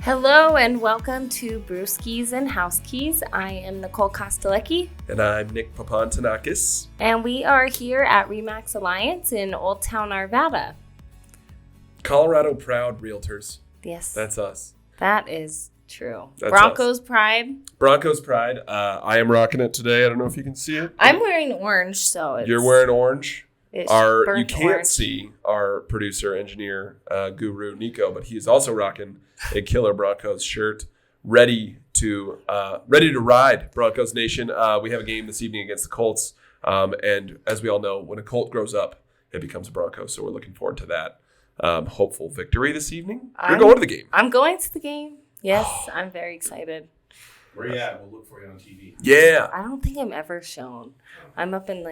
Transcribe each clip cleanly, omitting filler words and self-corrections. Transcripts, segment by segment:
Hello and welcome to Brewskis and Housekeys. I am Nicole Kostelecki. And I'm Nick Papantanakis. And we are here at Remax Alliance in Old Town, Arvada. Colorado proud realtors. Yes. That's us. That is true. That's Broncos us. Pride. Broncos pride. I am rocking it today. I don't know if you can see it. I'm wearing orange, so it's... You're wearing orange. It's You can't orange. see our producer, engineer, guru, Nico, but he is also rocking a killer Broncos shirt, ready to ride, Broncos Nation. We have a game this evening against the Colts, and as we all know, when a Colt grows up, it becomes a Bronco, so we're looking forward to that hopeful victory this evening. You're going to the game. I'm going to the game. Yes, I'm very excited. Where you at? We'll look for you on TV. Yeah. I don't think I'm ever shown. I'm up in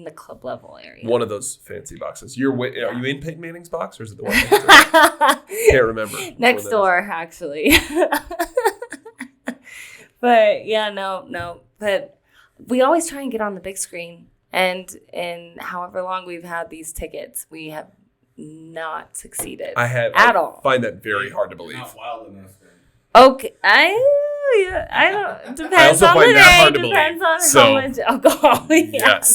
the club level area. One of those fancy boxes. Are you in Peyton Manning's box, or is it the one next door? Can't remember. Next door, actually. But yeah, no. But we always try and get on the big screen. And in however long we've had these tickets, we have not succeeded at all. I find that very hard to believe. Not wild enough then. Okay, I don't. Depends I also on find the that day. hard to Depends believe. on So, how much alcohol we have.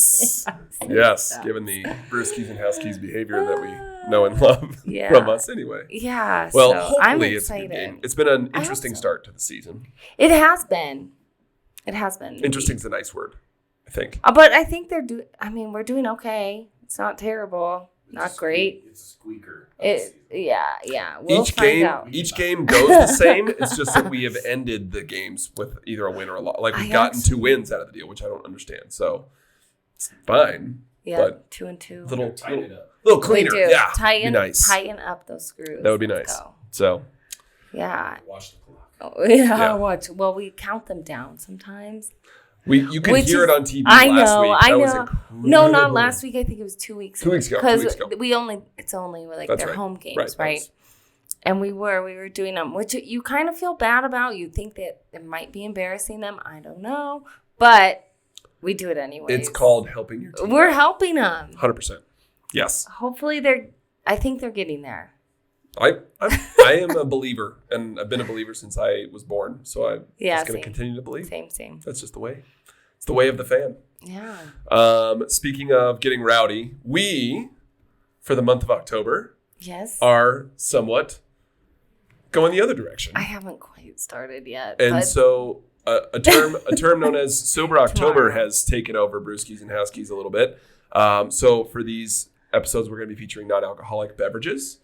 Yes. Given the Brewskis and Housekeys behavior that we know and love from us anyway. Yeah. Well, so hopefully I'm it's a excited. good game. It's been an interesting start to the season. It has been. Interesting's a nice word, I think. But I think we're doing okay. It's not terrible. Not great. It's a squeaker. Yeah. We'll find out. Each game goes the same. It's just that we have ended the games with either a win or a loss. Like we've gotten 2 wins out of the deal, which I don't understand. So it's fine. Yeah, but 2-2. Little We cleaner. do. Yeah, Tighten up those screws. That would be Let's nice. go. So yeah. Watch the clock. Oh, yeah. Yeah. Watch. Well, we count them down sometimes. you could hear it on TV I last week. know. Was No, not last week. I think it was 2 weeks ago. 2 weeks ago. Because 2 weeks ago. it's only like That's their right. home games, right? That's- And we were doing them, which you kind of feel bad about. You think that it might be embarrassing them. I don't know. But we do it anyway. It's called helping your team. We're helping them. 100%. Yes. Hopefully I think they're getting there. I am a believer, and I've been a believer since I was born. So I'm just going to continue to believe. Same. That's just the way. It's the way of the fan. Yeah. Speaking of getting rowdy, we, for the month of October, Yes. are somewhat going the other direction. I haven't quite started yet. And but so a term known as Sober October Tomorrow. has taken over Brewskis and Housekeys a little bit. So for these episodes, we're going to be featuring non-alcoholic beverages.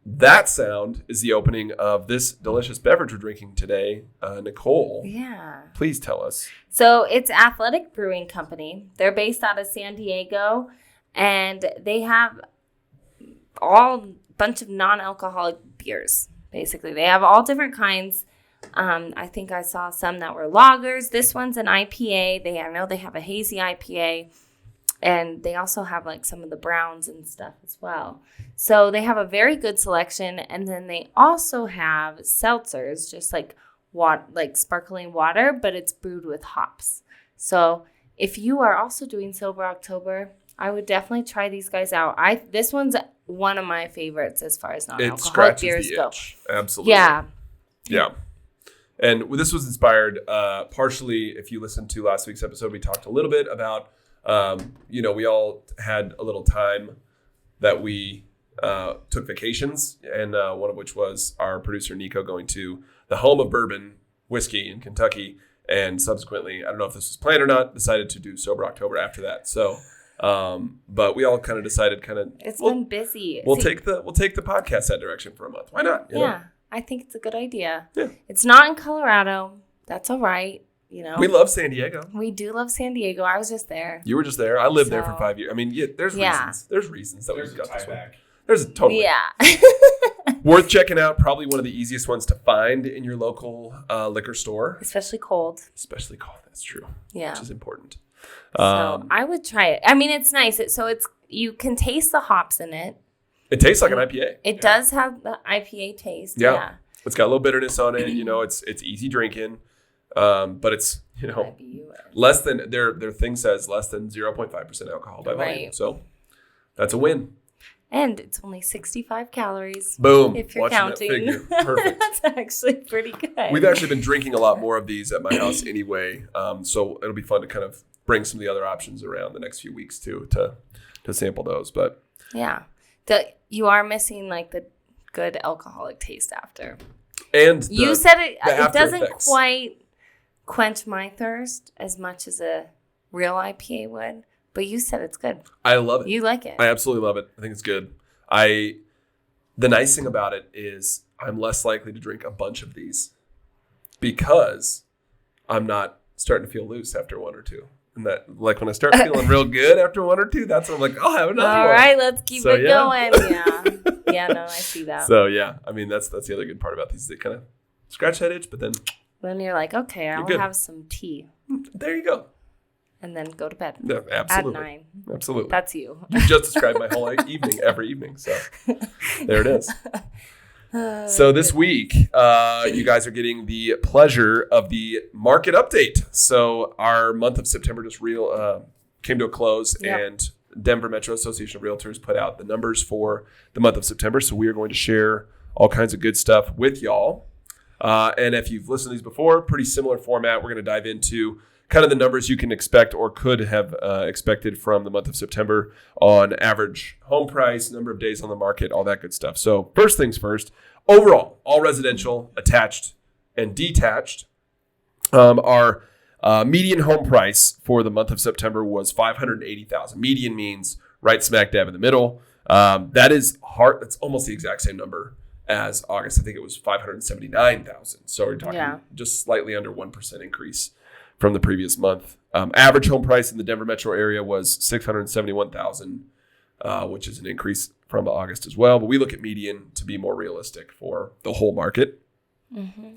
That sound is the opening of this delicious beverage we're drinking today. Nicole, yeah. please tell us. So it's Athletic Brewing Company. They're based out of San Diego, and they have all bunch of non-alcoholic beers. Basically, they have all different kinds. I think I saw some that were lagers. This one's an IPA. I know they have a hazy IPA, and they also have like some of the browns and stuff as well. So they have a very good selection, and then they also have seltzers, just like sparkling water, but it's brewed with hops. So if you are also doing Sober October, I would definitely try these guys out. This one's one of my favorites as far as non-alcoholic beers go. Absolutely. Yeah. And this was inspired partially, if you listened to last week's episode, we talked a little bit about, we all had a little time that we took vacations, and one of which was our producer Nico going to the home of bourbon whiskey in Kentucky, and subsequently, I don't know if this was planned or not, decided to do Sober October after that. So, but we all kind of decided it's been busy. We'll take the podcast that direction for a month. Why not? You know? I think it's a good idea. Yeah. It's not in Colorado. That's all right. We love San Diego. We do love San Diego. I was just there. You were just there. I lived there for 5 years. I mean, there's reasons. There's reasons that we've got this one. There's totally. Yeah. Worth checking out. Probably one of the easiest ones to find in your local liquor store. Especially cold. That's true. Yeah. Which is important. So I would try it. I mean, it's nice. You can taste the hops in it. It tastes like an IPA. It does have the IPA taste. Yeah. It's got a little bitterness on it. It's easy drinking. But it's, less than their thing says less than 0.5% alcohol by volume. Right. So that's a win. And it's only 65 calories. Boom. If you're Watching counting. that figure. Perfect. That's actually pretty good. We've actually been drinking a lot more of these at my house anyway. So it'll be fun to kind of bring some of the other options around the next few weeks too to sample those. But yeah. You are missing like the good alcoholic taste after. And you said it doesn't effects. quite quench my thirst as much as a real IPA would. But you said it's good. I love it. You like it. I absolutely love it. I think it's good. The nice thing about it is I'm less likely to drink a bunch of these because I'm not starting to feel loose after one or two. And that, like when I start feeling real good after one or two, that's when I'm like, I'll have another one. All right, let's keep it yeah. going. Yeah. Yeah, no, I see that. So yeah, I mean that's the other good part about these. They kind of scratch that itch, but then you're like, okay, I'll good. have some tea. There you go. And then go to bed. Yeah, absolutely. At 9. Absolutely. That's you. You just described my whole evening every evening. So there it is. So this week, you guys are getting the pleasure of the market update. So our month of September just came to a close, and Denver Metro Association of Realtors put out the numbers for the month of September. So we are going to share all kinds of good stuff with y'all. And if you've listened to these before, pretty similar format. We're going to dive into kind of the numbers you can expect or could have expected from the month of September on average home price, number of days on the market, all that good stuff. So first things first, overall, all residential, attached, and detached, our median home price for the month of September was $580,000. Median means right smack dab in the middle. That is hard. That's almost the exact same number as August. I think it was $579,000. So we're talking just slightly under 1% increase from the previous month. Average home price in the Denver metro area was $671,000, which is an increase from August as well. But we look at median to be more realistic for the whole market. Mm-hmm.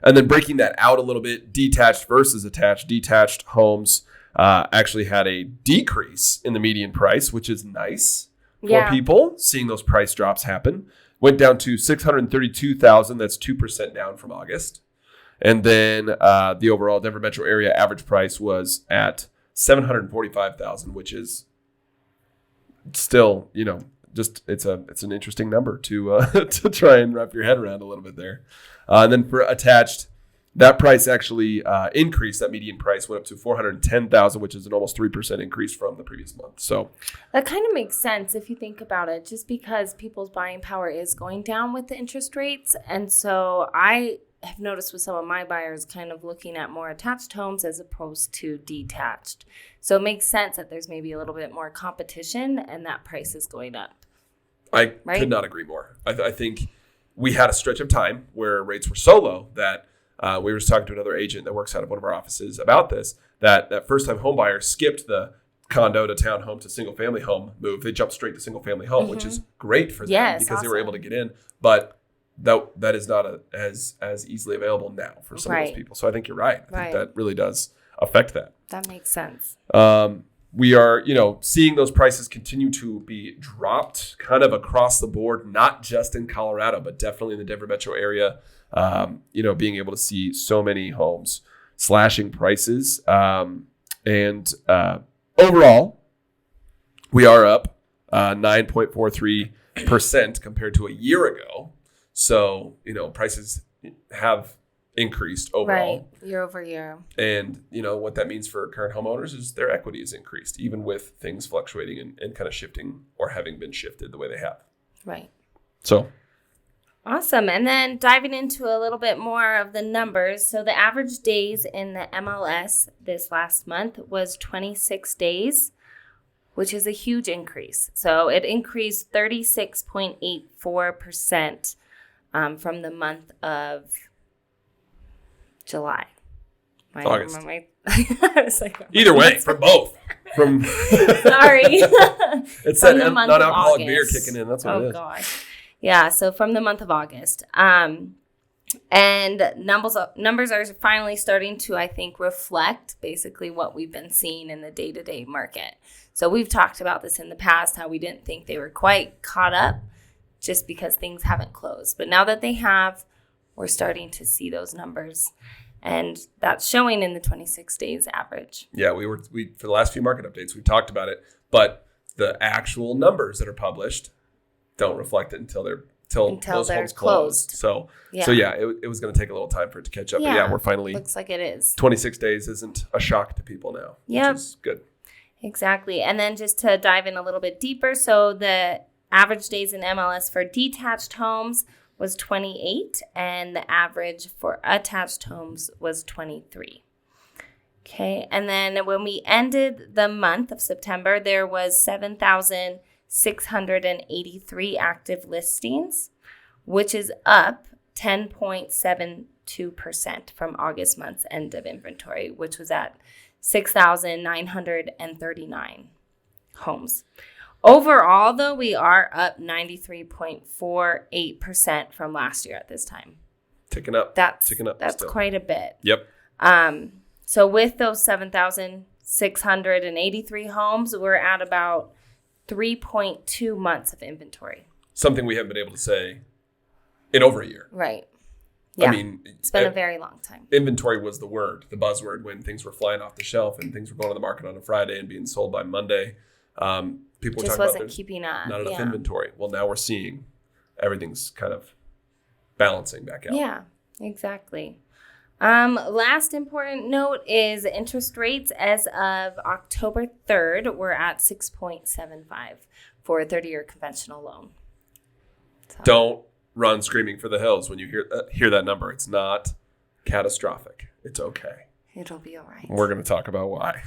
And then breaking that out a little bit, detached versus attached. Detached homes actually had a decrease in the median price, which is nice for people, seeing those price drops happen. Went down to $632,000. That's 2% down from August. And then the overall Denver metro area average price was at $745,000, which is still, just it's an interesting number to to try and wrap your head around a little bit there. And then for attached, that price actually increased. That median price went up to $410,000, which is an almost 3% increase from the previous month. So that kind of makes sense if you think about it, just because people's buying power is going down with the interest rates. And so I have noticed with some of my buyers kind of looking at more attached homes as opposed to detached. So it makes sense that there's maybe a little bit more competition and that price is going up. I could not agree more. I think we had a stretch of time where rates were so low that we were just talking to another agent that works out of one of our offices about this, that first-time home buyer skipped the condo to townhome to single-family home move. They jumped straight to single-family home, which is great for them because they were able to get in. But that is not as easily available now for some of those people. So I think you're right. I think that really does affect that. That makes sense. We are, seeing those prices continue to be dropped kind of across the board, not just in Colorado, but definitely in the Denver metro area. Being able to see so many homes slashing prices. And overall, we are up 9.43% compared to a year ago. So, prices have increased overall. Right, year over year. And, what that means for current homeowners is their equity is increased, even with things fluctuating and kind of shifting or having been shifted the way they have. Right. So. Awesome. And then diving into a little bit more of the numbers. So the average days in the MLS this last month was 26 days, which is a huge increase. So it increased 36.84% from the month of July. August. I was like, either way, from both. Sorry. It's that non-alcoholic beer kicking in. That's what it is. Oh, gosh. Yeah, so from the month of August. And numbers are finally starting to, I think, reflect basically what we've been seeing in the day-to-day market. So we've talked about this in the past, how we didn't think they were quite caught up just because things haven't closed. But now that they have, we're starting to see those numbers. And that's showing in the 26 days average. Yeah, we for the last few market updates, we talked about it. But the actual numbers that are published don't reflect it until those they're homes closed. So it was going to take a little time for it to catch up. Yeah. But we're finally, looks like it is. 26 days isn't a shock to people now, Yep. which is good. Exactly. And then just to dive in a little bit deeper, so the average days in MLS for detached homes was 28, and the average for attached homes was 23. Okay, and then when we ended the month of September, there was 7,683 active listings, which is up 10.72% from August month's end of inventory, which was at 6,939 homes. Overall, though, we are up 93.48% from last year at this time. Ticking up. That's still. quite a bit. Yep. So with those 7,683 homes, we're at about 3.2 months of inventory. Something we haven't been able to say in over a year. Right. Yeah. I mean, it's been a very long time. Inventory was the buzzword when things were flying off the shelf and things were going to the market on a Friday and being sold by Monday. People were just talking wasn't about there's keeping up. not enough inventory. Well, now we're seeing everything's kind of balancing back out. Yeah, exactly. Last important note is interest rates as of October 3rd, we're at 6.75 for a 30-year conventional loan. So. Don't run screaming for the hills when you hear that number. It's not catastrophic. It's okay. It'll be all right. We're going to talk about why.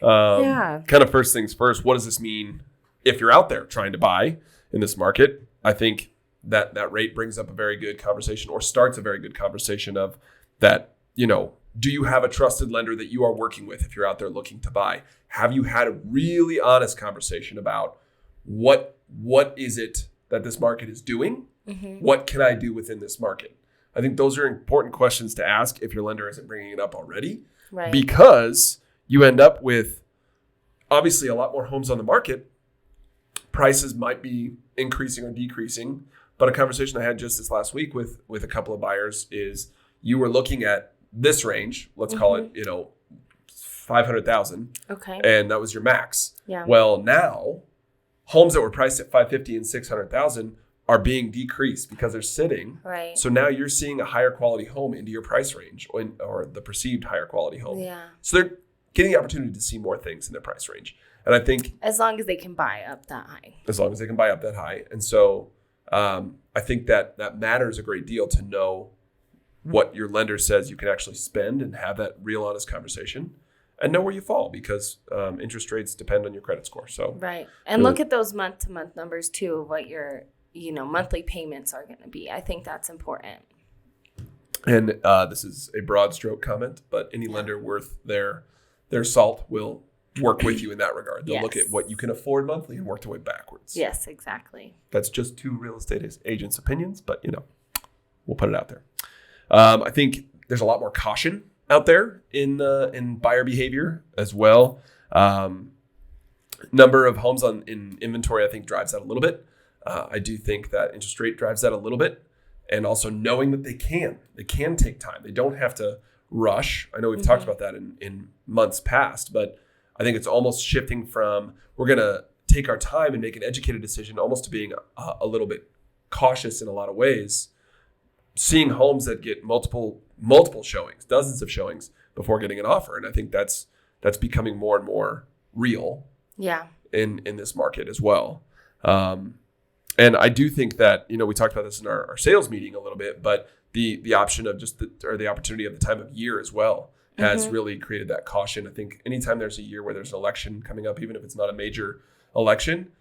Yeah. Kind of first things first, what does this mean if you're out there trying to buy in this market? I think that rate brings up a very good conversation, or starts a very good conversation of that, do you have a trusted lender that you are working with if you're out there looking to buy? Have you had a really honest conversation about what is it that this market is doing? Mm-hmm. What can I do within this market? I think those are important questions to ask if your lender isn't bringing it up already. Right. Because you end up with obviously a lot more homes on the market. Prices might be increasing or decreasing. But a conversation I had just this last week with a couple of buyers is you were looking at this range, let's call it, 500,000. Okay. And that was your max. Yeah. Well, now homes that were priced at 550 and 600,000 are being decreased because they're sitting. Right. So now you're seeing a higher quality home into your price range, or the perceived higher quality home. Yeah. So they're getting the opportunity to see more things in their price range. And I think as long as they can buy up that high. And so I think that matters a great deal to know what your lender says you can actually spend and have that real honest conversation and know where you fall, because interest rates depend on your credit score. So right. And look at those month-to-month numbers too of what your monthly payments are going to be. I think that's important. And this is a broad stroke comment, but any lender worth their salt will work with you in that regard. They'll look at what you can afford monthly and work their way backwards. Yes, exactly. That's just two real estate agents' opinions, but we'll put it out there. I think there's a lot more caution out there in buyer behavior as well. Number of homes in inventory, I think, drives that a little bit. I do think that interest rate drives that a little bit, and also knowing that they can take time. They don't have to rush. I know we've talked about that in months past, but I think it's almost shifting from we're going to take our time and make an educated decision almost to being a little bit cautious in a lot of ways, seeing homes that get multiple showings, dozens of showings before getting an offer. And I think that's becoming more and more real in this market as well. And I do think that, we talked about this in our sales meeting a little bit, but the option of the opportunity of the time of year as well has really created that caution. I think anytime there's a year where there's an election coming up, even if it's not a major election,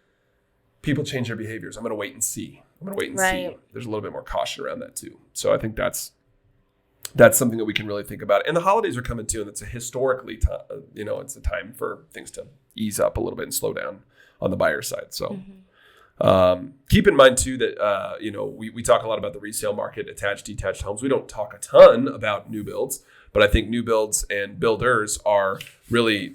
people change their behaviors. I'm going to wait and see. See. There's a little bit more caution around that too. So I think that's something that we can really think about. And the holidays are coming too, and it's a historically, it's a time for things to ease up a little bit and slow down on the buyer side. So keep in mind too that, we talk a lot about the resale market, attached, detached homes. We don't talk a ton about new builds, but I think new builds and builders are really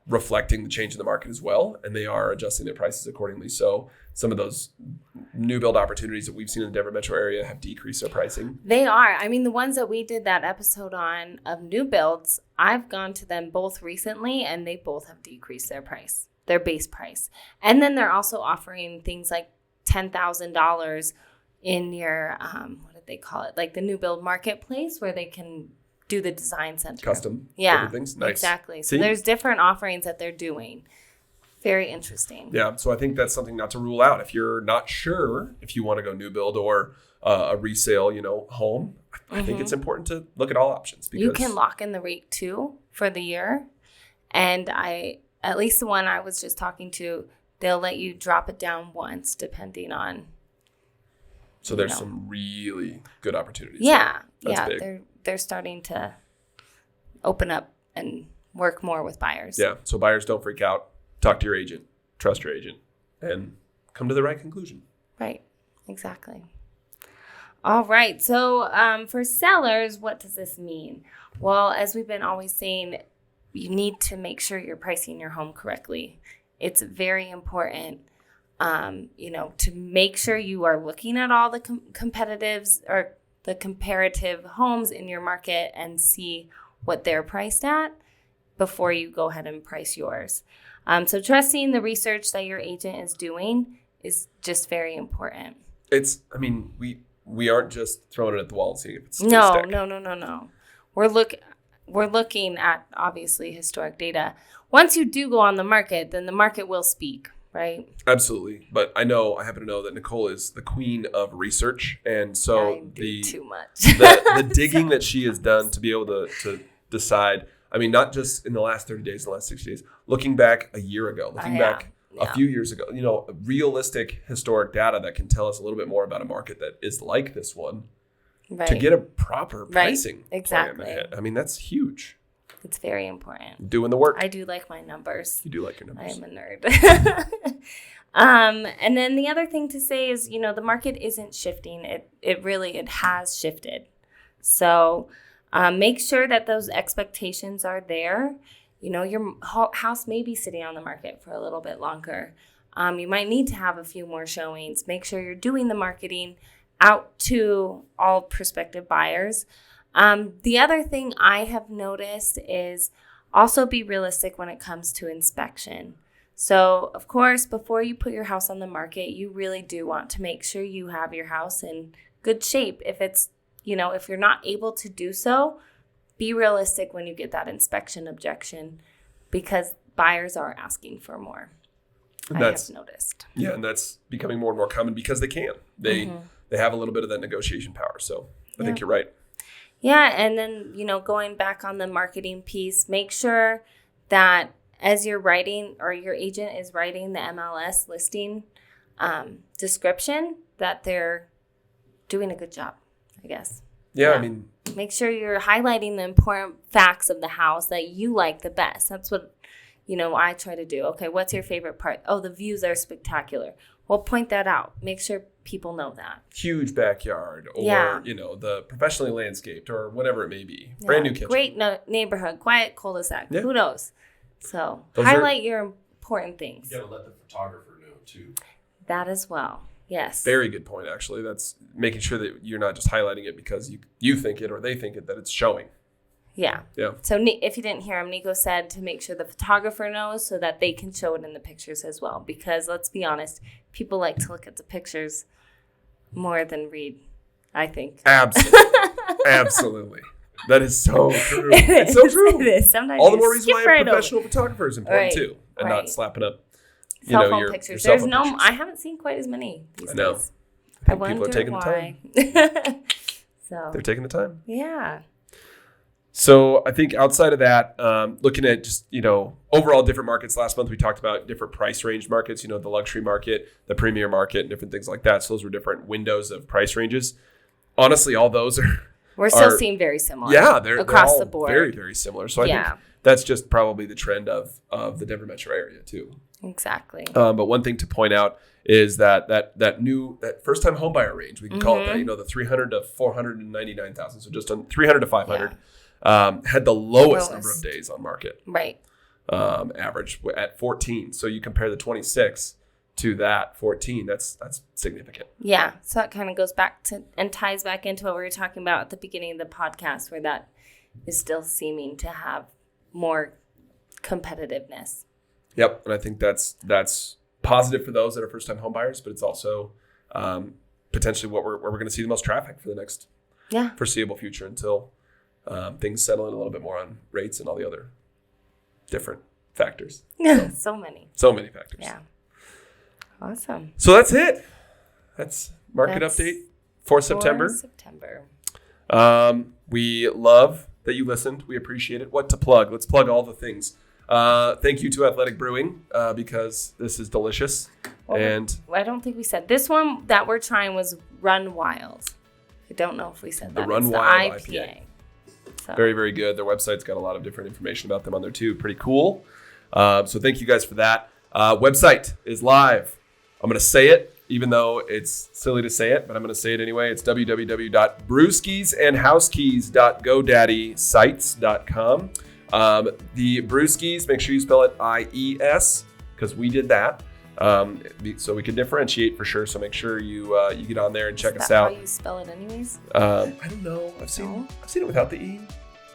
reflecting the change in the market as well, and they are adjusting their prices accordingly. So some of those new build opportunities that we've seen in the Denver metro area have decreased their pricing. They are. I mean, the ones that we did that episode on of new builds, I've gone to them both recently, and they both have decreased their price. their base price. And then they're also offering things like $10,000 in your, what did they call it? Like the new build marketplace where they can do the design center. Custom. Yeah, things. Nice. Exactly. So See? there's different offerings that they're doing. Very interesting. Yeah. So I think that's something not to rule out. If you're not sure if you want to go new build or a resale, home, I think it's important to look at all options. Because you can lock in the rate too for the year. And at least the one I was just talking to, they'll let you drop it down once depending on. So there's some really good opportunities. Yeah. That's big. They're starting to open up and work more with buyers. Yeah. So buyers, don't freak out. Talk to your agent. Trust your agent. And come to the right conclusion. Right. Exactly. All right. So for sellers, what does this mean? Well, as we've been always saying, you need to make sure you're pricing your home correctly. It's very important, to make sure you are looking at all the competitives or the comparative homes in your market and see what they're priced at before you go ahead and price yours. So trusting the research that your agent is doing is just very important. We aren't just throwing it at the wall and seeing if it's still No. We're looking at obviously historic data. Once you do go on the market, then the market will speak, right? Absolutely. But I happen to know that Nicole is the queen of research. And so too much. the digging that she has done to be able to decide, not just in the last 30 days, the last 60 days, looking back a year ago, back a few years ago, realistic historic data that can tell us a little bit more about a market that is like this one. Right. To get a proper pricing exactly. plan. That's huge. It's very important. Doing the work. I do like my numbers. You do like your numbers. I am a nerd. And then the other thing to say is, the market isn't shifting. It has shifted. So make sure that those expectations are there. Your house may be sitting on the market for a little bit longer. You might need to have a few more showings. Make sure you're doing the marketing out to all prospective buyers. The other thing I have noticed is also be realistic when it comes to inspection. So, of course, before you put your house on the market, you really do want to make sure you have your house in good shape. If it's, if you're not able to do so, be realistic when you get that inspection objection because buyers are asking for more. I have noticed. Yeah, and that's becoming more and more common because they can. They have a little bit of that negotiation power. So I think you're right. Yeah, and then, going back on the marketing piece, make sure that as you're writing or your agent is writing the MLS listing description, that they're doing a good job, I guess. Yeah. Make sure you're highlighting the important facts of the house that you like the best. That's what, I try to do. Okay, what's your favorite part? Oh, the views are spectacular. Well, point that out. Make sure people know that. Huge backyard or, the professionally landscaped or whatever it may be. Yeah. Brand new kitchen. Great neighborhood, quiet cul-de-sac. Yeah. Who knows? So Those highlight your important things. You got to let the photographer know, too. That as well. Yes. Very good point, actually. That's making sure that you're not just highlighting it because you think it or they think it, that it's showing. Yeah. Yeah. So if you didn't hear him, Nico said to make sure the photographer knows so that they can show it in the pictures as well. Because let's be honest, people like to look at the pictures more than read, I think. Absolutely. Absolutely. That is so true. It's so true. It is. Sometimes all the more reason why a professional photographer is important too, and right. not slapping up cell phone your pictures. cell There's phone no. pictures. I haven't seen quite as many these I know. days. I think people are taking why. the time. So They're taking the time. yeah. So I think outside of that, looking at just, overall different markets. Last month we talked about different price range markets, the luxury market, the premier market, and different things like that. So those were different windows of price ranges. Honestly, all those we're still seeing very similar. Yeah, they're across all the board. very, very similar. So I think that's just probably the trend of the Denver metro area too. Exactly. But one thing to point out is that first time home buyer range, we can call it that, the 300 to 499,000. So just on 300 to 500. Had the lowest number of days on market. Right. Average at 14. So you compare the 26 to that 14, that's significant. Yeah. So that kind of goes back to and ties back into what we were talking about at the beginning of the podcast, where that is still seeming to have more competitiveness. Yep. And I think that's positive for those that are first-time home buyers, but it's also potentially where we're going to see the most traffic for the next foreseeable future until things settle in a little bit more on rates and all the other different factors. So many factors. Yeah. Awesome. So that's it. That's market update for September. We love that you listened. We appreciate it. What to plug? Let's plug all the things. Thank you to Athletic Brewing because this is delicious. And I don't think we said this one that we're trying was Run Wild. I don't know if we said that. The Run it's Wild the IPA. So. Very, very good. Their website's got a lot of different information about them on there too. Pretty cool. So thank you guys for that. Website is live. I'm going to say it, even though it's silly to say it, but I'm going to say it anyway. It's www.brewskisandhousekeysgodaddysites.com. The Brewskis, make sure you spell it IES because we did that. So we can differentiate for sure. So make sure you get on there and check us out. How you spell it anyways? I don't know. I've seen it without the E.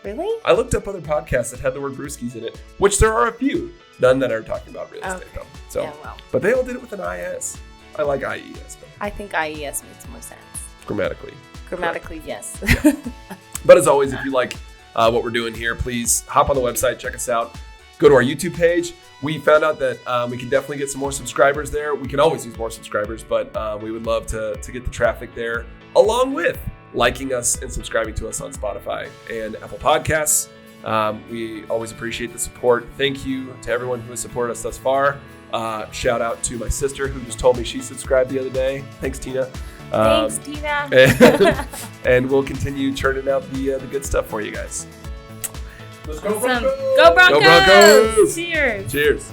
Really? I looked up other podcasts that had the word brewskis in it, which there are a few. None that are talking about real estate though. So, but they all did it with an IS. I like IES. But I think IES makes more sense. Grammatically, yes. But as always, if you like what we're doing here, please hop on the website, check us out. Go to our YouTube page. We found out that we can definitely get some more subscribers there. We can always use more subscribers, but we would love to get the traffic there, along with liking us and subscribing to us on Spotify and Apple Podcasts. We always appreciate the support. Thank you to everyone who has supported us thus far. Shout out to my sister who just told me she subscribed the other day. Thanks, Tina. Thanks, Tina. And we'll continue churning out the good stuff for you guys. Let's go, awesome. Broncos! Go Broncos! Go Broncos! Cheers! Cheers.